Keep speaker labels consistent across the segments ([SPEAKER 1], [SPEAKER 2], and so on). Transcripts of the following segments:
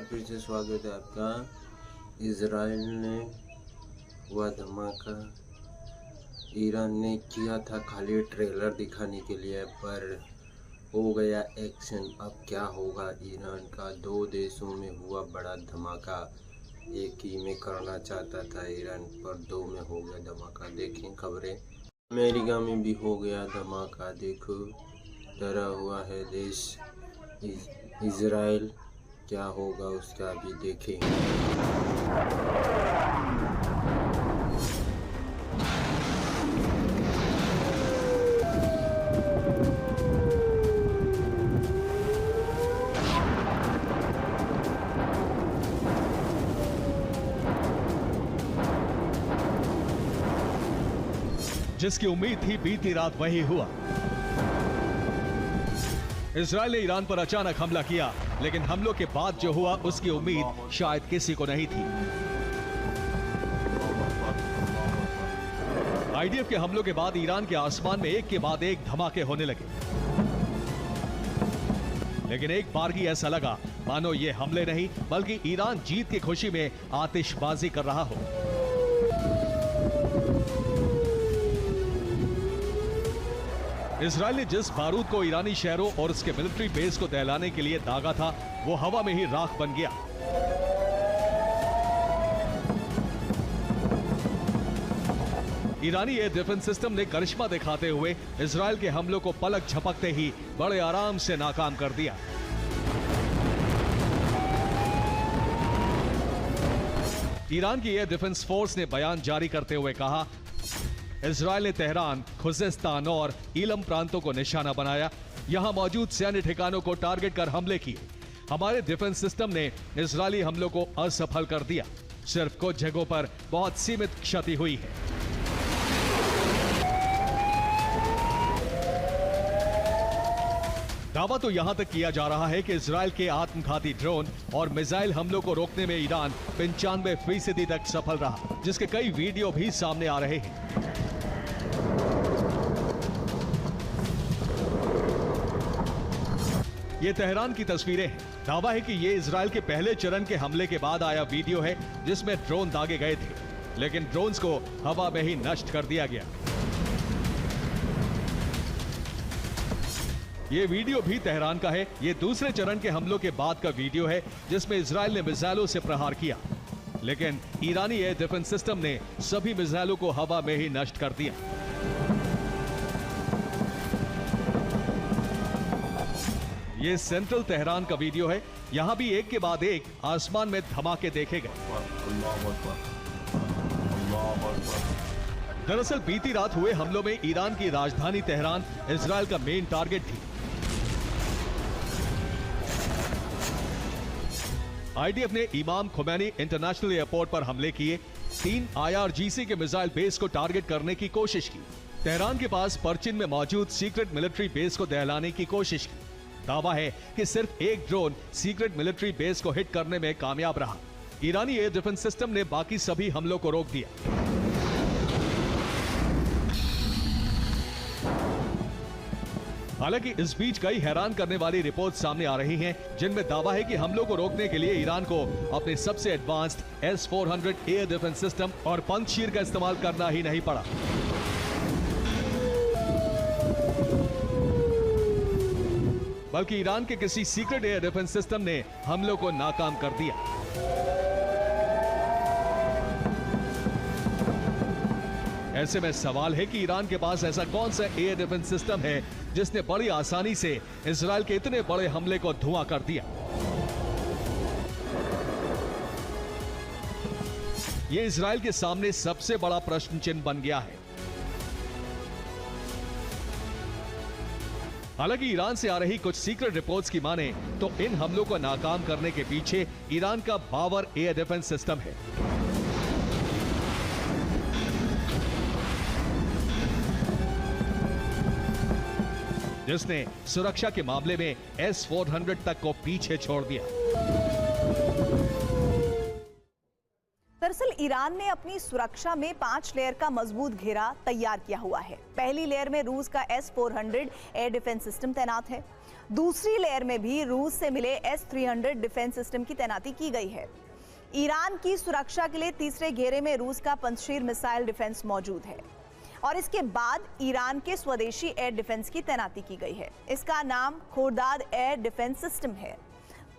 [SPEAKER 1] फिर से स्वागत है आपका। इजराइल ने हुआ धमाका, ईरान ने किया था खाली ट्रेलर दिखाने के लिए, पर हो गया एक्शन। अब क्या होगा ईरान का? दो देशों में हुआ बड़ा धमाका। एक ही में करना चाहता था ईरान, पर दो में हो गया धमाका। देखें खबरें। अमेरिका में भी हो गया धमाका। देखो, डरा हुआ है देश इजराइल। क्या होगा उसका भी देखें।
[SPEAKER 2] जिसकी उम्मीद थी बीती रात वही हुआ। इजराइल ने ईरान पर अचानक हमला किया, लेकिन हमलों के बाद जो हुआ उसकी उम्मीद शायद किसी को नहीं थी। आईडीएफ के हमलों के बाद ईरान के आसमान में एक के बाद एक धमाके होने लगे, लेकिन एक बार ही ऐसा लगा मानो ये हमले नहीं बल्कि ईरान जीत की खुशी में आतिशबाजी कर रहा हो। इजराइल ने जिस बारूद को ईरानी शहरों और उसके मिलिट्री बेस को दहलाने के लिए दागा था, वो हवा में ही राख बन गया। ईरानी एयर डिफेंस सिस्टम ने करिश्मा दिखाते हुए इजराइल के हमलों को पलक झपकते ही बड़े आराम से नाकाम कर दिया। ईरान की एयर डिफेंस फोर्स ने बयान जारी करते हुए कहा, इजराइल ने तेहरान, खुजेस्तान और इलम प्रांतों को निशाना बनाया। यहां मौजूद सैन्य ठिकानों को टारगेट कर हमले किए। हमारे डिफेंस सिस्टम ने इजरायली हमलों को असफल कर दिया। सिर्फ कुछ जगहों पर बहुत सीमित क्षति हुई है। दावा तो यहां तक किया जा रहा है कि इजराइल के आत्मघाती ड्रोन और मिसाइल हमलों को रोकने में ईरान 95% तक सफल रहा, जिसके कई वीडियो भी सामने आ रहे हैं। ये तेहरान की तस्वीरें हैं। दावा है कि ये इजराइल के पहले चरण के हमले के बाद आया वीडियो है, जिसमें ड्रोन दागे गए थे, लेकिन ड्रोन्स को हवा में ही नष्ट कर दिया गया। ये वीडियो भी तेहरान का है। ये दूसरे चरण के हमलों के बाद का वीडियो है, जिसमें इजराइल ने मिसाइलों से प्रहार किया, लेकिन ईरानी एयर डिफेंस सिस्टम ने सभी मिसाइलों को हवा में ही नष्ट कर दिया। ये सेंट्रल तेहरान का वीडियो है। यहां भी एक के बाद एक आसमान में धमाके देखे गए। दरअसल बीती रात हुए हमलों में ईरान की राजधानी तेहरान इजराइल का मेन टारगेट थी। आईडीएफ ने इमाम खुमैनी इंटरनेशनल एयरपोर्ट पर हमले किए। 3 IRGC के मिसाइल बेस को टारगेट करने की कोशिश की। तेहरान के पास परचिन में मौजूद सीक्रेट मिलिट्री बेस को दहलाने की कोशिश की। दावा है कि सिर्फ एक ड्रोन सीक्रेट मिलिट्री बेस को हिट करने में कामयाब रहा। ईरानी एयर डिफेंस सिस्टम ने बाकी सभी हमलों को रोक दिया। हालांकि इस बीच कई हैरान करने वाली रिपोर्ट सामने आ रही हैं, जिनमें दावा है कि हमलों को रोकने के लिए ईरान को अपने सबसे advanced S-400 air defence system और पंजशीर का इस्तेमाल करना ही नहीं पड़ा। बल्कि ईरान के किसी सीक्रेट एयर डिफेंस सिस्टम ने हमलों को नाकाम कर दिया। ऐसे में सवाल है कि ईरान के पास ऐसा कौन सा एयर डिफेंस सिस्टम है जिसने बड़ी आसानी से इजराइल के इतने बड़े हमले को धुआं कर दिया। यह इजराइल के सामने सबसे बड़ा प्रश्न चिन्ह बन गया है। हालांकि ईरान से आ रही कुछ सीक्रेट रिपोर्ट्स की माने तो इन हमलों को नाकाम करने के पीछे ईरान का बावर एयर डिफेंस सिस्टम है। जिसने सुरक्षा के मामले में S-400 तक को पीछे छोड़ दिया।
[SPEAKER 3] दरअसल ईरान ने अपनी सुरक्षा में 5 लेयर का मजबूत घेरा तैयार किया हुआ है। पहली लेयर में रूस का S-400 एयर डिफेंस सिस्टम तैनात है। दूसरी लेयर में भी रूस से मिले S-300 डिफेंस सिस्टम की तैनाती की गई है। ईरान की सुरक्षा के लिए तीसरे घेरे में रूस का पंजशीर मिसाइल डिफेंस मौजूद है और इसके बाद ईरान के स्वदेशी एयर डिफेंस की तैनाती की गई है। इसका नाम खोर्दाद एयर डिफेंस सिस्टम है।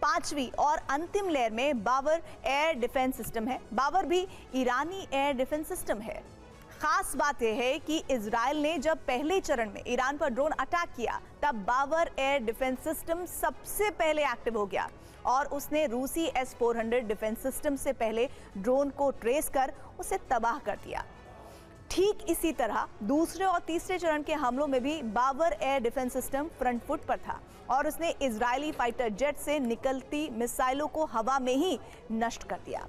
[SPEAKER 3] पांचवी और अंतिम लेयर में बाबर एयर डिफेंस सिस्टम है। बाबर भी ईरानी एयर डिफेंस सिस्टम है। खास बात यह है कि इजराइल ने जब पहले चरण में ईरान पर ड्रोन अटैक किया तब बाबर एयर डिफेंस सिस्टम सबसे पहले एक्टिव हो गया और उसने रूसी S-400 डिफेंस सिस्टम से पहले ड्रोन को ट्रेस कर उसे तबाह कर दिया। ठीक इसी तरह दूसरे और तीसरे चरण के हमलों में भी Babar air defence system front foot पर था और उसने इजरायली फाइटर जेट से निकलती मिसाइलों को हवा में ही नष्ट कर दिया।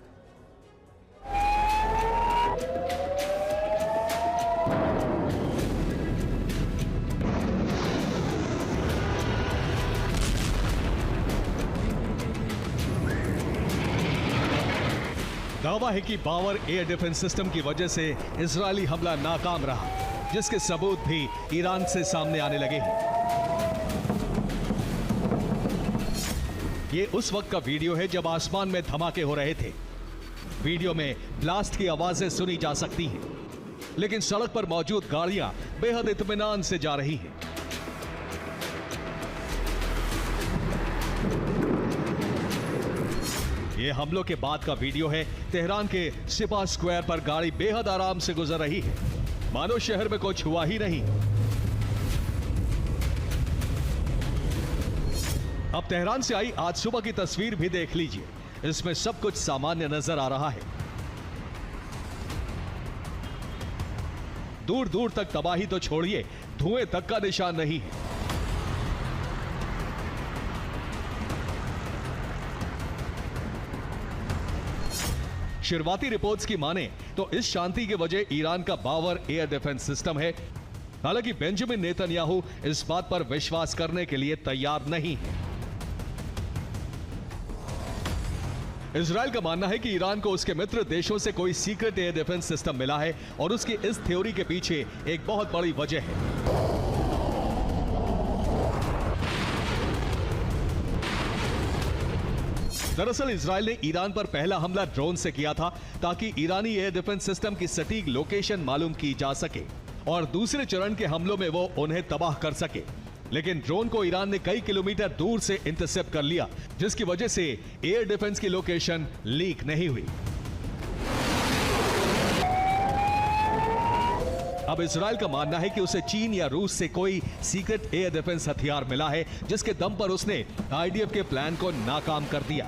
[SPEAKER 2] दावा है कि बाबर एयर डिफेंस सिस्टम की वजह से इजरायली हमला नाकाम रहा, जिसके सबूत भी ईरान से सामने आने लगे हैं। ये उस वक्त का वीडियो है जब आसमान में धमाके हो रहे थे। वीडियो में ब्लास्ट की आवाजें सुनी जा सकती हैं, लेकिन सड़क पर मौजूद गाड़ियां बेहद इत्मीनान से जा रही हैं। ये हमलों के बाद का वीडियो है। तेहरान के सिपा स्क्वायर पर गाड़ी बेहद आराम से गुजर रही है, मानो शहर में कुछ हुआ ही नहीं। अब तेहरान से आई आज सुबह की तस्वीर भी देख लीजिए। इसमें सब कुछ सामान्य नजर आ रहा है। दूर दूर तक तबाही तो छोड़िए, धुएं तक का निशान नहीं है। शुरुआती रिपोर्ट्स की माने तो इस शांति की वजह ईरान का बाबर एयर डिफेंस सिस्टम है। हालांकि बेंजामिन नेतन्याहू इस बात पर विश्वास करने के लिए तैयार नहीं है। इजराइल का मानना है कि ईरान को उसके मित्र देशों से कोई सीक्रेट एयर डिफेंस सिस्टम मिला है और उसकी इस थ्योरी के पीछे एक बहुत बड़ी वजह है। दरअसल इजराइल ने ईरान पर पहला हमला ड्रोन से किया था ताकि ईरानी एयर डिफेंस सिस्टम की सटीक लोकेशन मालूम की जा सके और दूसरे चरण के हमलों में वो उन्हें तबाह कर सके। लेकिन ड्रोन को ईरान ने कई किलोमीटर दूर से इंटरसेप्ट कर लिया, जिसकी वजह से एयर डिफेंस की लोकेशन लीक नहीं हुई। अब इजराइल का मानना है कि उसे चीन या रूस से कोई सीक्रेट एयर डिफेंस हथियार मिला है, जिसके दम पर उसने आईडीएफ के प्लान को नाकाम कर दिया।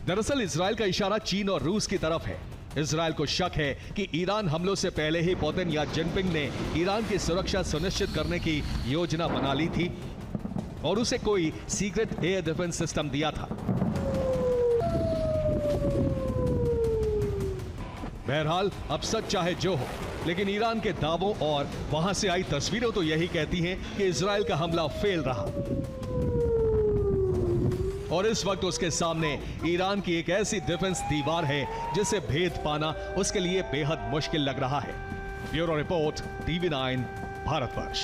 [SPEAKER 2] दरअसल इजराइल का इशारा चीन और रूस की तरफ है। इजराइल को शक है कि ईरान हमलों से पहले ही पुतिन या जिनपिंग ने ईरान की सुरक्षा सुनिश्चित करने की योजना बना ली थी और उसे कोई सीक्रेट एयर डिफेंस सिस्टम दिया था। बहरहाल अब सच चाहे जो हो, लेकिन ईरान के दावों और वहां से आई तस्वीरें तो यही कहती हैं कि इजराइल का हमला फेल रहा और इस वक्त उसके सामने ईरान की एक ऐसी डिफेंस दीवार है जिसे भेद पाना उसके लिए बेहद मुश्किल लग रहा है। Bureau report, TV9, Bharatvarsh.